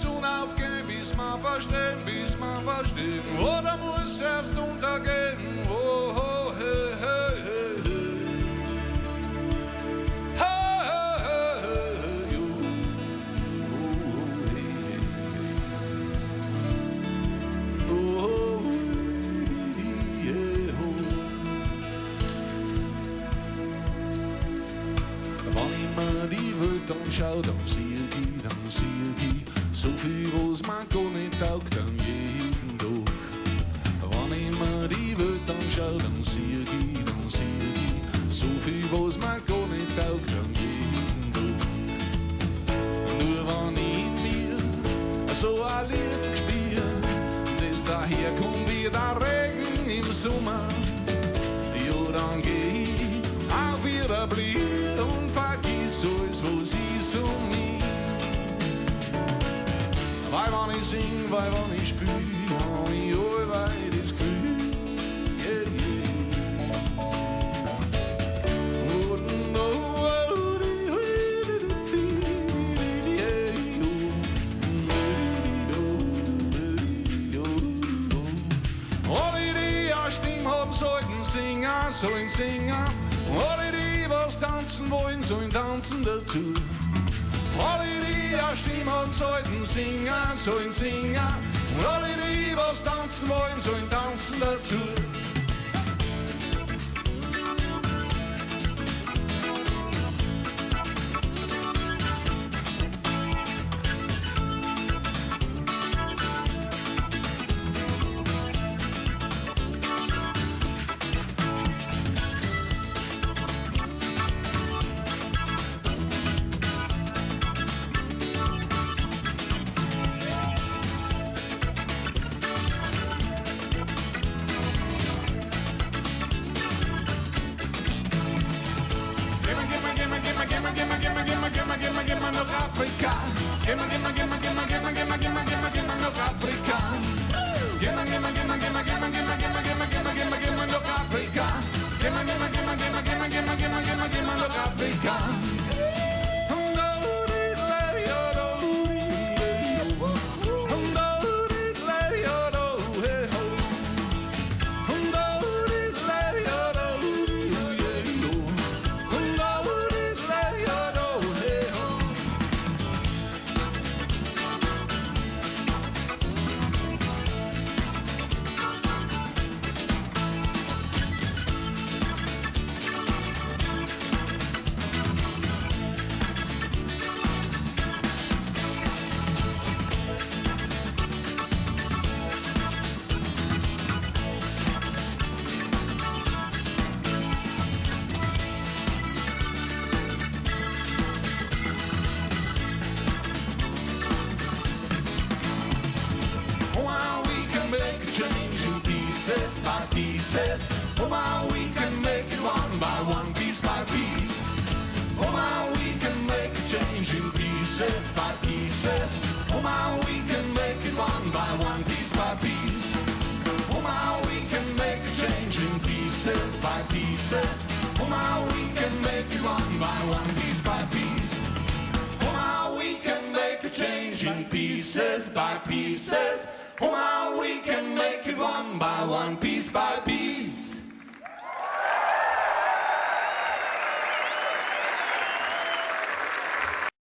Sonne aufgehen, bis man verstehen. Oder muss erst untergehen. Oh, oh, hey, hey, hey, hey. Hey, hey, hey, hey, oh, oh, yeah, oh. Wann immer die Welt anschaue, dann sehe ich so viel, was man gar nicht taugt an jedem Tag. Wann immer die Welt anschaue, dann sehe ich so viel, was man gar nicht taugt an jedem Tag. Nur wenn ich in mir so ein Lied spüre, das daherkommt wie der Regen im Sommer, ja, dann geh ich auch wieder blind und vergiss alles, was ist um mich. Weil wenn ich sing, weil wenn ich spür, hab ich allweil das Gefühl, yeah, yeah. Oh, no, oh, alle die eine Stimme haben, sollen singen. Alle die was tanzen wollen, sollen tanzen dazu. Alle die eine Stimme haben, sollen singen. Und alle die was tanzen wollen, sollen tanzen dazu. Gimma noch Afrika. Gimma noch Afrika. Gimma noch Afrika. Gimma noch Afrika. Pieces by pieces. Oh my, we can make it one by one, piece by piece. Oh my, we can make a change in pieces by pieces. Oh my, we can make it one by one, piece by piece. Oh my, we can make a change in pieces by pieces. Oh my, we can make it one by one, piece by piece. Oh my, we can make a change in pieces by pieces. Oh my, we can make it one by one, piece by piece.